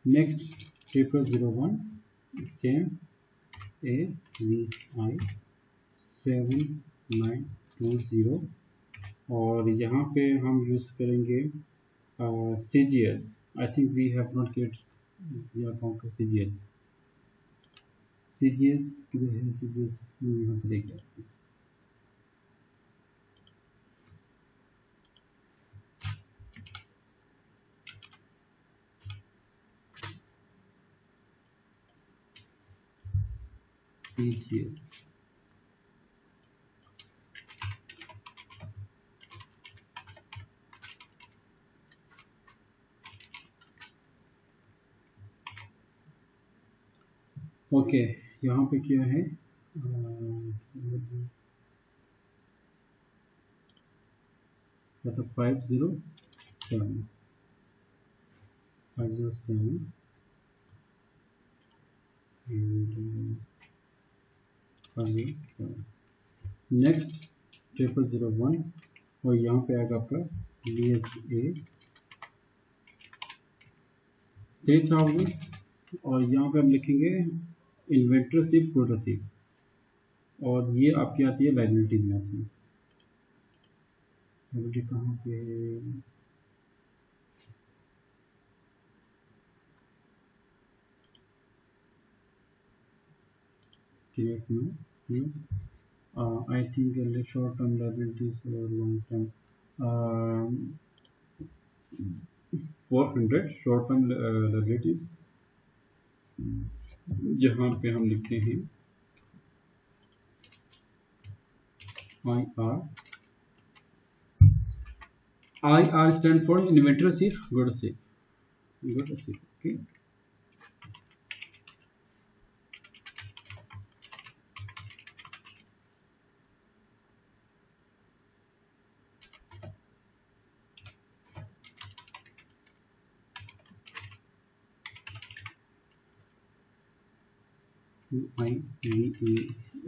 S1: नेक्स्ट 001 सेम AVI 7920 और यहाँ पे हम यूज़ करेंगे CGS। I think we have not get account का CGS किधर है, CGS यहाँ पे देखिए CGS। ओके यहाँ पे क्या है, मतलब 507 नेक्स्ट 001 और यहाँ पे आएगा आपका DSA 3000 और यहाँ पे हम लिखेंगे इन्वेंट्री रिसीव गुड रिसीव और ये आपकी आती है लायबिलिटी में आती है। लायबिलिटी कहाँ पे, क्रिएट में I think short term liabilities or long term 400 short term liabilities। यहाँ पे हम लिखते हैं IR stand for inventory receipt good receipt okay।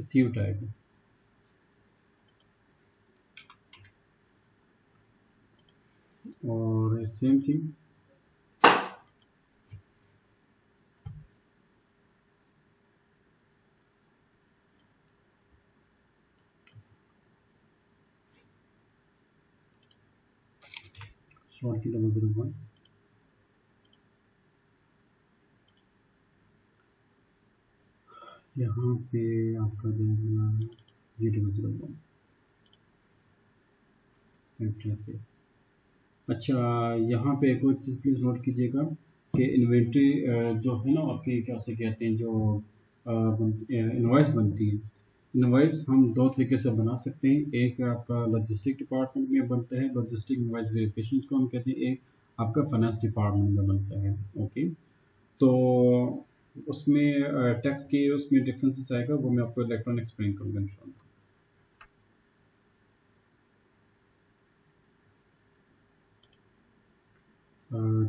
S1: Seat आएगा और सेम थिंग शॉर्ट की 001 यहाँ पे आपका देना ये 001 से। अच्छा यहाँ पे एक और चीज़ प्लीज़ नोट कीजिएगा कि इन्वेंट्री जो है ना आपके क्या से कहते हैं जो इनवॉइस बनती है, इनवॉइस हम दो तरीके से बना सकते हैं। एक आपका लॉजिस्टिक डिपार्टमेंट में बनता है, लॉजिस्टिक इनवॉइस वेरिफिकेशन को हम कहते हैं, एक आपका फाइनेंस डिपार्टमेंट में बनता है। ओके, तो उसमें टैक्स के उसमें डिफरेंसेस आएगा, वो मैं आपको इलेक्ट्रॉनिक एक्सप्लेन करूँगा इंशाल्लाह।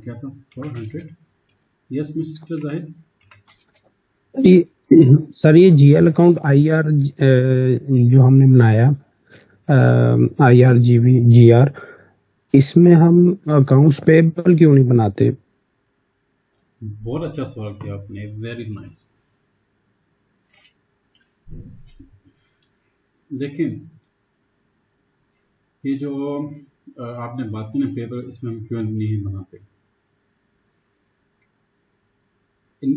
S1: क्या था 400? Yes mister Zahid.
S2: सर ये जीएल अकाउंट आईआर जो हमने बनाया IRGR, इसमें हम अकाउंट्स पेबल क्यों नहीं बनाते?
S1: बहुत अच्छा सवाल किया आपने, वेरी नाइस। देखें ये जो आपने बात की ना पेपर, इसमें हम क्यों नहीं बनाते।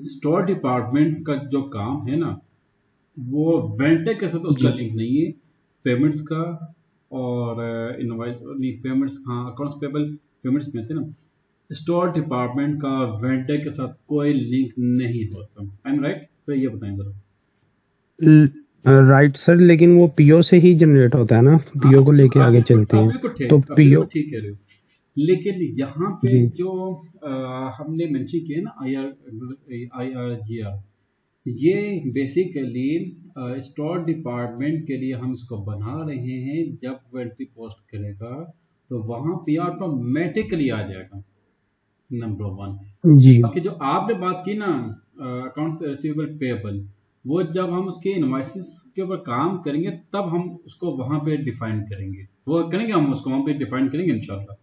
S1: स्टोर डिपार्टमेंट का जो काम है ना, वो वेंडर के साथ उसका लिंक नहीं है, पेमेंट्स का और इनवॉइस नहीं, पेमेंट्स हाँ अकाउंट्स पेबल पेमेंट्स में थे ना। स्टोर डिपार्टमेंट का वेंडर के साथ कोई लिंक नहीं होता। आई एम राइट? तो ये बताएं जरा।
S2: राइट सर, लेकिन वो पीओ से ही जनरेट होता है ना, पीओ को लेके आगे चलते हैं, तो पीओ
S1: ठीक कह रहे हो। लेकिन यहाँ पे
S2: जी
S1: जो हमने मेंशन किया ना IRGR, ये बेसिकली स्टोर डिपार्टमेंट के लिए हम इसको बना रहे हैं। जब वेंट्री पोस्ट करेगा तो वहां पे ऑटोमेटिकली आ जाएगा, नंबर वन।
S2: जी
S1: बाकी जो आपने बात की ना अकाउंट्स रिसीवेबल पेएबल, वो जब हम उसके इनवॉइसेस के ऊपर काम करेंगे तब हम उसको वहां पे डिफाइन करेंगे, वो करेंगे, हम उसको वहां पे डिफाइन करेंगे इंशाल्लाह,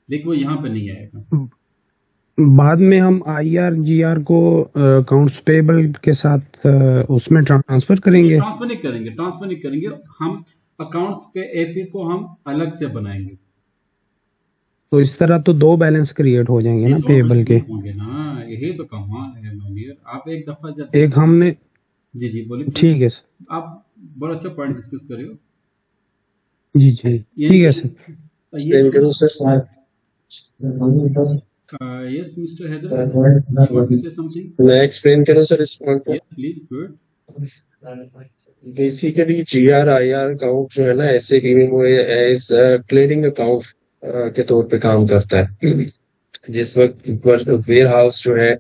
S1: लेकिन वो यहाँ पे नहीं आएगा।
S2: बाद में हम IRGR को अकाउंट्स पेबल के साथ उसमें ट्रांसफर करेंगे।
S1: ट्रांसफर नहीं करेंगे, हम अकाउंट्स पे एपी को हम अलग से बनाएंगे।
S2: तो इस तरह तो दो बैलेंस क्रिएट हो जाएंगे
S1: ये
S2: ना
S1: दो
S2: पेबल के।
S1: होंगे ना, यही तो कमाल है मोनीर। आप एक दफा जब
S2: एक हमने,
S1: जी जी बोलिए प्लीज,
S2: ठीक है सर,
S1: आप बड़ा अच्छा पॉइंट डिस्कस कर रहे हो।
S2: जी जी
S1: यानी
S2: ठीक है
S1: कि
S2: सर।
S1: ये
S3: एक्सप्लेन करूँ sir?
S1: Yes mister Haider, you want to say something?
S3: मैं एक्सप्लेन करूँ सर इस पॉइंट को?
S1: Yes please good.
S3: Basically GR IR account जो है ना, ऐसे कि वो एज क्लियरिंग अकाउंट के तौर पे काम करता है। जिस वक्त वेयर हाउस जो है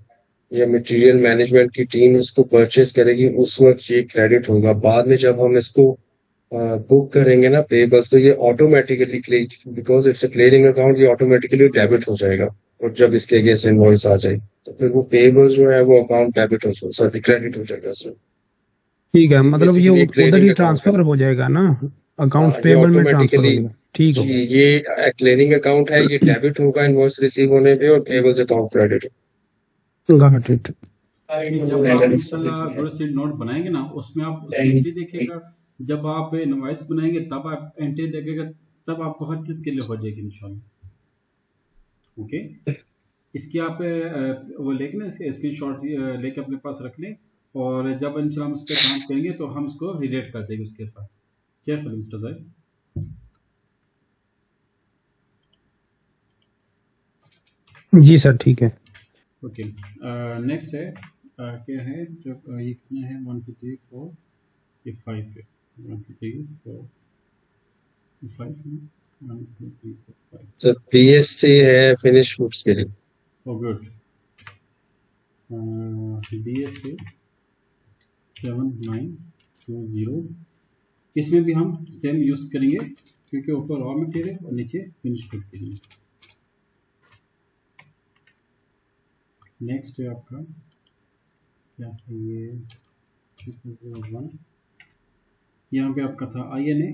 S3: या मटेरियल मैनेजमेंट की टीम उसको परचेस करेगी, उस वक्त ये क्रेडिट होगा। बाद में जब हम इसको बुक करेंगे ना पेबल्स, तो ये automatically, because it's a clearing account, ये ऑटोमेटिकली डेबिट हो जाएगा। और जब इसके अगेंस्ट इनवॉइस आ जाए तो फिर वो पेबल्स जो है वो अकाउंट डेबिट हो, सॉरी क्रेडिट हो जाएगा सर।
S2: ठीक है, मतलब ये
S3: बेसिकली एक
S2: उधर
S3: क्लियरिंग
S2: ही
S3: अकाउंट है।
S2: ट्रांसफर हो जाएगा ना, अकाउंट्स
S3: ये
S2: पेबल में ट्रांसफर हो
S3: ऑटोमेटिकली,
S2: जाएगा। ठीक हो
S3: जी, ये क्लियरिंग अकाउंट है, ये डेबिट होगा इनवॉइस रिसीव होने पे, और पेबल्स अकाउंट क्रेडिट
S2: गया, गॉट इट।
S1: नहीं, जब आप इंशाल्लाह गुड सीड नोट बनाएंगे ना, उसमें आप उसकी एंट्री देखिएगा। जब आप इनवॉइस बनाएंगे तब आप एंट्री देखेगा, तब आपको हर चीज क्लियर हो जाएगी इंशाल्लाह। ओके, इसकी आप वो लेके ना, स्क्रीन शॉट लेके अपने पास रख लें, और जब इंशाल्लाह हम उस पर काम करेंगे तो हम उसको रिलेट कर देंगे उसके साथ। क्या फिर मिस्टर साहब?
S2: जी सर ठीक है।
S1: ओके, नेक्स्ट है क्या है, जो ये कितना है, 1 2 3 4, ये 5 है। 1 2 3 4 5 है, 1 2 3 4 5।
S3: सर PSC है फिनिश गुड्स के लिए।
S1: ओ गुड, BSA 7920, इसमें भी हम सेम यूज करेंगे, क्योंकि ऊपर रॉ मटेरियल और नीचे फिनिश गुड के लिए। नेक्स्ट है आपका क्या है, ये 1, यहाँ पे आपका था INA।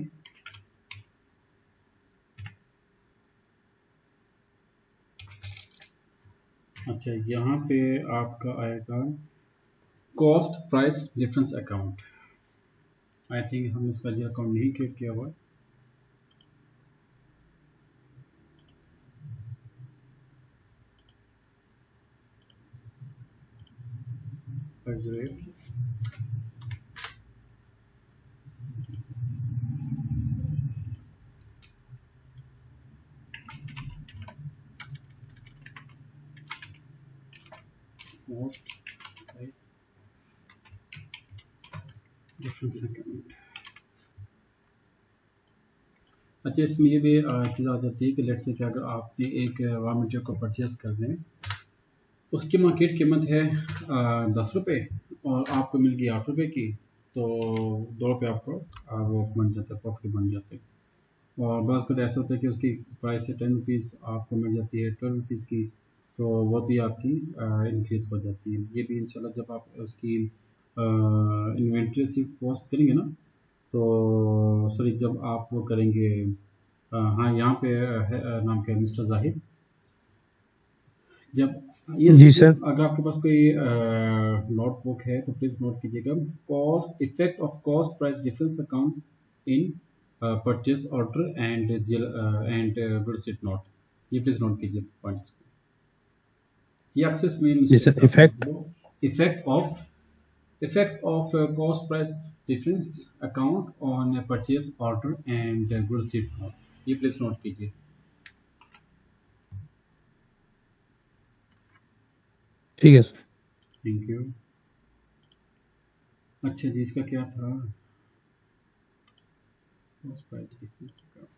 S1: अच्छा, यहाँ पे आपका आएगा cost price difference account. I think हम इसका जो अकाउंट नहीं क्रिएट किया हुआ। Cost price difference account. अच्छा, इसमें ये भी चीज़ आ जाती है कि लेट्स से कि अगर आपने एक रॉ मटेरियल को परचेज कर लें, उसकी मार्केट कीमत है 10 रुपये, और आपको मिल गई 8 रुपये की, तो 2 रुपये आपको वो बन जाता है, प्रॉफिट बन जाते हैं। और बस कुछ ऐसा होता है कि उसकी प्राइस है 10 रुपीज़, आपको मिल जाती है 12 रुपीज़ की, तो वो भी आपकी इंक्रीज हो जाती है। ये भी इंशाल्लाह जब आप उसकी इन्वेंट्री से पोस्ट करेंगे ना, तो सॉरी जब आप वो करेंगे, हाँ यहाँ पे है, नाम क्या है, मिस्टर जाहिद, जब ये
S2: जी
S1: प्लीज
S2: सर।
S1: अगर आपके पास कोई नोटबुक है तो प्लीज नोट कीजिएगा, cost effect of cost price difference account in purchase order and receipt note, ये प्लीज नोट कीजिए पॉइंट्स। ये एक्सेस में
S2: जी सर,
S1: मिस्टेक्स आपको
S2: इफेक्ट।
S1: वो effect of cost price difference account on purchase order and receipt note, ये please note कीजिए।
S2: ठीक है सर।
S1: Thank you. अच्छा जी, इसका क्या था, cost price difference account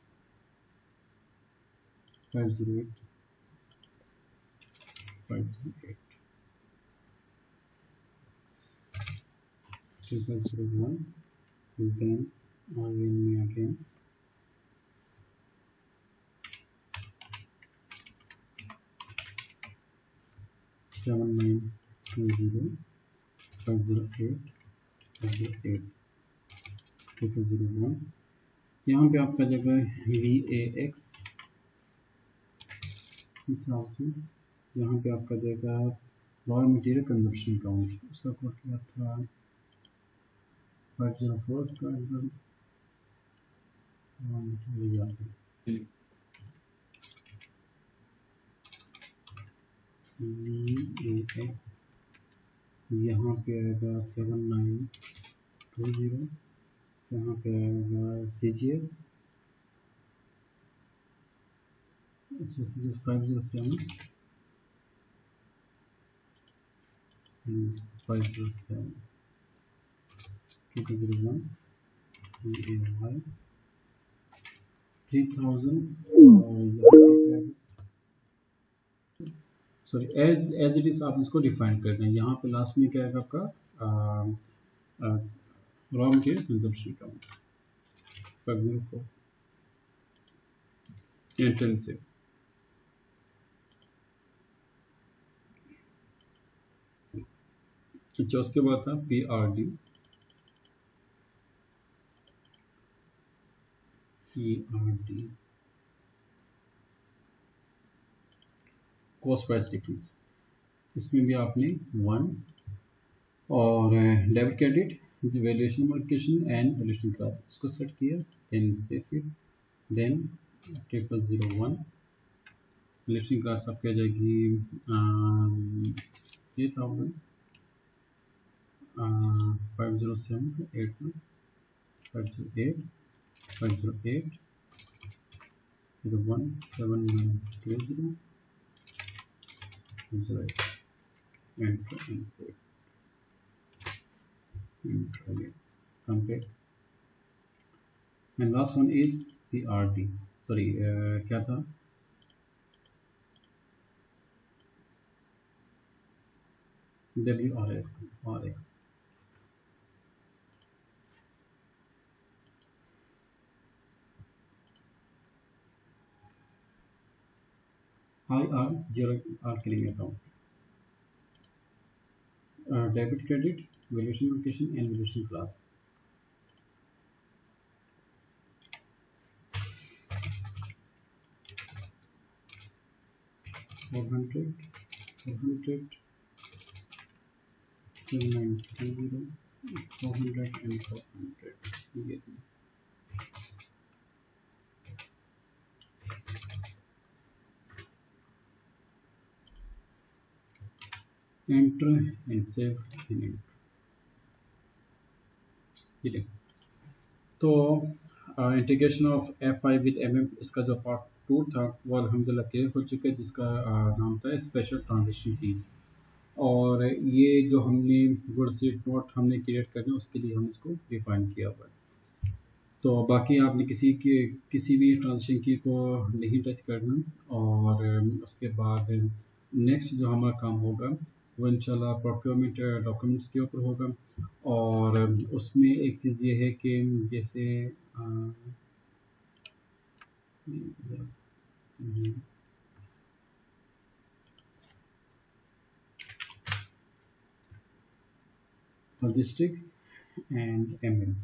S1: 508 508 2501 then again 7920 508 508 2501 यहाँ पे आपका जगह VAX 1000 यहाँ पे आपका जगह रॉ मटेरियल कंजप्शन काउंट उसका कोड क्या था 504 का रॉ मटेरियल VAX यहाँ पे आएगा 7920 यहाँ पे आएगा CGS अच्छा CGS 507 507 201 VAY 3000 sorry as it is आप इसको डिफाइन कर दें यहाँ पे लास्ट में क्या है आपका raw material consumption count 504 intensive अच्छा उसके बाद था PRD कॉस्ट प्राइस डिफरेंस इसमें भी आपने 1 और डेबिट क्रेडिट वैल्यूएशन मार्केशन एंड वैल्यूएशन क्लास इसको सेट किया then save it then 0001 valuation class आपकी आ जाएगी 3000 507 81 508 508 01 7920 enter and save enter again compare and last one is PRD sorry क्या था WRS RX IR zero R killing account debit credit valuation location and valuation class 400 400 7920 400 and 400 you get me enter and save and enter ठीक है तो integration of FI with MM इसका जो part 2 था वो अल्हम्दुलिल्लाह क्लियर हो चुका है जिसका नाम था स्पेशल ट्रांजिशन कीज और ये जो हमने वर्ड सीट नोट हमने क्रिएट करना उसके लिए हम इसको डिफाइन किया हुआ है तो बाकी आपने किसी भी ट्रांजिशन की को नहीं टच करना और उसके बाद नेक्स्ट जो हमारा काम होगा वो इंशाल्लाह प्रोक्योरमेंट डॉक्यूमेंट्स के ऊपर होगा और उसमें एक चीज़ ये है कि जैसे लॉजिस्टिक्स एंड MM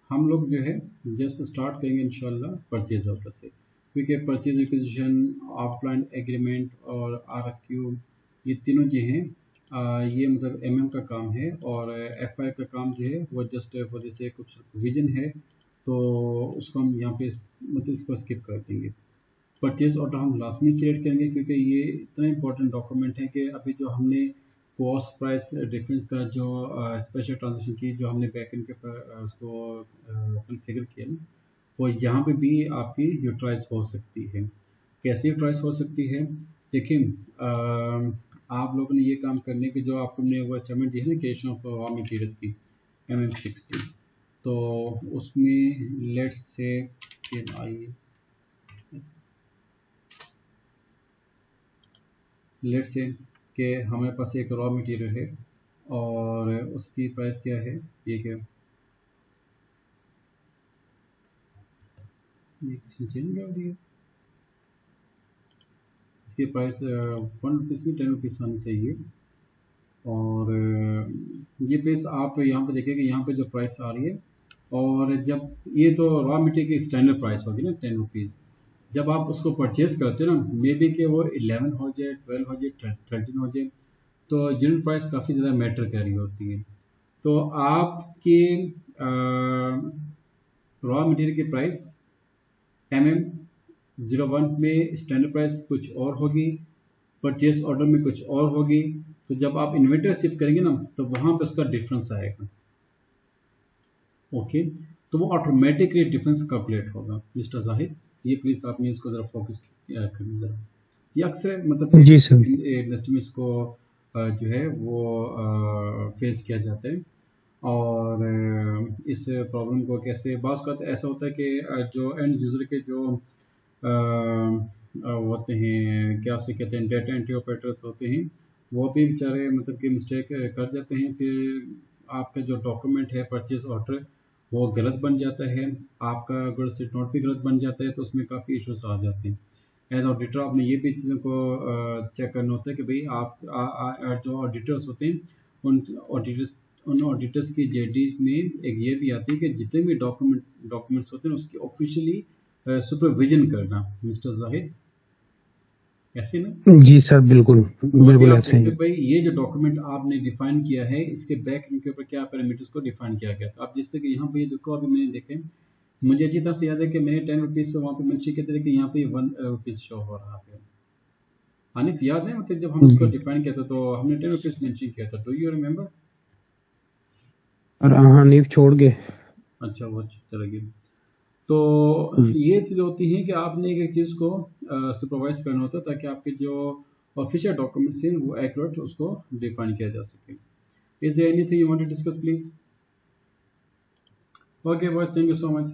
S1: हम लोग जो है जस्ट स्टार्ट करेंगे इंशाल्लाह परचेज ऑर्डर से क्योंकि परचेज रिक्विजिशन ऑफलाइन एग्रीमेंट और RFQ ये तीनों जो हैं ये मतलब MM का काम है और FI का काम जो है वो जस्ट वजह से कुछ विजन है तो उसको हम यहाँ पे मतलब इसको स्किप कर देंगे परचेज ऑर्डर हम लास्ट में क्रिएट करेंगे क्योंकि ये इतना इंपॉर्टेंट डॉक्यूमेंट है कि अभी जो हमने कॉस्ट प्राइस डिफरेंस का जो स्पेशल ट्रांजेक्शन की जो हमने बैकएंड के उसको कॉन्फ़िगर किया ना वो यहाँ पे भी आपकी यूटिलाइज हो सकती है कैसे यूटिलाइज हो सकती है देखिए आप लोगों ने ये काम करने के जो आपने वो असाइनमेंट दी है ना क्रिएशन ऑफ रॉ मटेरियल्स की MM60 तो उसमें लेट्स से लेट्स से कि हमारे पास एक रॉ मटेरियल है और उसकी प्राइस क्या है, ये क्या ये किसी चेंज कर दिया, इसकी प्राइस 1 रुपीज़ में 10 रुपीज़ आनी चाहिए। और ये प्राइस आप यहाँ पे देखेंगे, यहाँ पे जो प्राइस आ रही है, और जब ये तो रॉ मटेरियल की स्टैंडर्ड प्राइस होगी ना 10 रुपीज़, जब आप उसको परचेज करते हो ना, मे बी कि वो 11 हो जाए, 12 हो जाए, 13 हो जाए, तो यूनिट प्राइस काफ़ी ज़्यादा मैटर कर रही होती है। तो आपकी रॉ मटेरियल की प्राइस MM01 में स्टैंडर्ड प्राइस कुछ और होगी, परचेज ऑर्डर में कुछ और होगी। तो जब आप इन्वेंटरी शिफ्ट करेंगे ना, तो वहाँ पर उसका डिफरेंस आएगा। ओके, तो वो ऑटोमेटिकली डिफरेंस कैलकुलेट होगा। मिस्टर जाहिद, ये प्लीज़ आपने इसको ज़रा फोकस करना ज़रा। ये अक्सर मतलब
S2: जी सर।
S1: इंडस्ट्री में इसको जो है वो फेस किया जाता है। और इस प्रॉब्लम को कैसे, बात का ऐसा होता है कि जो एंड यूज़र के जो होते हैं, क्या उसे कहते हैं, डेटा एंट्री ऑपरेटर्स होते हैं, वो भी बेचारे मतलब कि मिस्टेक कर जाते हैं कि आपका जो डॉक्यूमेंट है परचेज ऑर्डर वो गलत बन जाता है, आपका अगर सिट नोट भी गलत बन जाता है, तो उसमें काफ़ी इश्यूज आ जाते हैं। एज ऑडिटर आपने ये भी चीज़ों को चेक करना होता है कि भाई आप जो ऑडिटर्स होते हैं उन ऑडिटर्स की जेडी में एक ये भी आती है कि जितने भी डॉक्यूमेंट्स होते हैं उसकी ऑफिशियली सुपरविजन करना। मिस्टर जाहिद, ऐसे ना?
S2: जी सर, बिल्कुल बिल्कुल
S1: आप
S2: ऐसे ही।
S1: भाई ये जो डॉक्यूमेंट आपने डिफाइन किया है, इसके बैक के ऊपर क्या पैरामीटर्स को डिफाइन किया गया था। आप जिससे कि यहाँ पे ये देखो, अभी मैंने देखे, मुझे अच्छी तरह से याद है कि मैंने 10 रुपीज़ से वहाँ पे मेंशन किया था कि यहाँ पे 1 रुपीज़ शो हो रहा है। हानिफ, याद है मतलब जब हम इसको डिफाइन किया था तो हमने 10 रुपीज़ मेंशन किया था, डू यू रिमेम्बर?
S2: और हाँ, नींव छोड़ गए।
S1: अच्छा, वो चला गया। तो ये चीज़ होती है कि आपने एक चीज़ को सुपरवाइज करना होता है ताकि आपके जो ऑफिशियल डॉक्यूमेंट्स हैं वो एक्यूरेट उसको डिफाइन किया जा सके। Is there anything you want to discuss please? Okay boys, thank you so much.